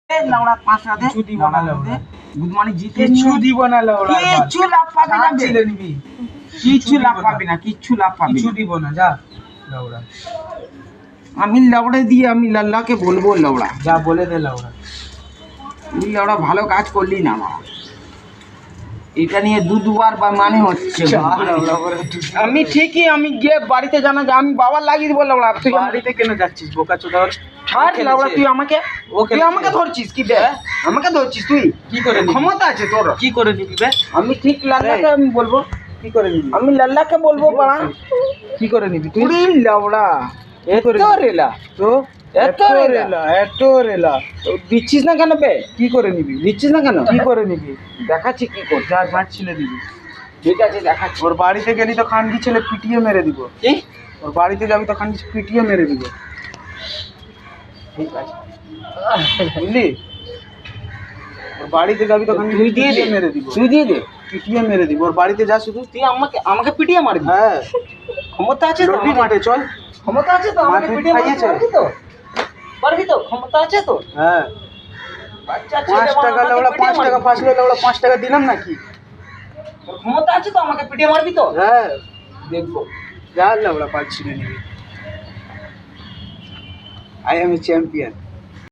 লাউড়া 5 টাকা দে, কিছু দিব না লাউড়া। গুড মর্নিং জিতে কিছু দিব না লাউড়া। কিচ্ছু লাভ পাবি না বে। ছিলে নিবি। কিচ্ছু লাভ পাবি না, কিচ্ছু লাভ পাবি কিছু না। দিব না, যা লাউড়া। আমি লাউড়া দিয়ে আমি লাল্লাকে বলবো লাউড়া। যা বলে দে লাউড়া। তুই লাউড়া ভালো কাজ করলি না মা। এটা নিয়ে দুবার বা মানে হচ্ছে। যা লাউড়া করে। আমি ঠিকই আমি গিয়ে বাড়িতে জানা যে আমি বাবার লাগিয়ে দিব লাউড়া। তুই বাড়িতে কেন যাচ্ছিস বোকা চোদা? ছাড় লাউড়া, তুই আমাকে ও তুই আমাকে ধরছিস কি বে? আমাকে ধরছিস তুই? কি করে নিবি? ক্ষমতা আছে তোর? কি করে নিবি বে? আমি ঠিক লাল্লাকে আমি বলবো। কি করে নিবি? আমি লাল্লাকে বলবো বাড়া। কি করে নিবি তুই? পুরি লাউড়া এত এত রেলা তো এত রেলা এত রেলা। তো দিচ্ছিস না কেন বে? কি করে নিবি? দিচ্ছিস না কেন? কি করে নিবি? দেখাচ্ছি কি করছিস। যা ঝাঁট ছিলে দিবি। ঠিক আছে দেখাচ্ছি। ওর বাড়িতে গেলি তো খানকি ছেলে পিটিয়ে মেরে দিব। কি? ওর বাড়িতে যাবি তো খানকি পিটিয়ে মেরে দিব। ঠিক আছে বুঝলি? ওর বাড়িতে যাবি তো খানকি তুই দিয়ে দে, পিটিয়ে মেরে দিব। তুই দিয়ে দে। পিটিয়ে মেরে দিব। ওর বাড়িতে যা শুধু। তুই আমাকে আমাকে পিটিয়ে মারবি? হ্যাঁ, ক্ষমতা আছে তো? লড়বি মাঠে চল। ক্ষমতা আছে তো? আমাকে মাঠে পিটিয়ে মারতে খাইয়েছে। পারবি তো? পারবি তো? ক্ষমতা আছে তো? হ্যাঁ, বাচ্চা 5 ছেলে টাকা আমাকে লাউড়া, পিটিয়ে 5 টাকা মারবি? ফাঁসলো লাউড়া, 5 টাকা দিলাম নাকি? তোর ক্ষমতা আছে তো? আমাকে পিটিয়ে মারবি তো? হ্যাঁ, দেখবো। যা লাউড়া পাচ্ছি না নিবি। I M A champion.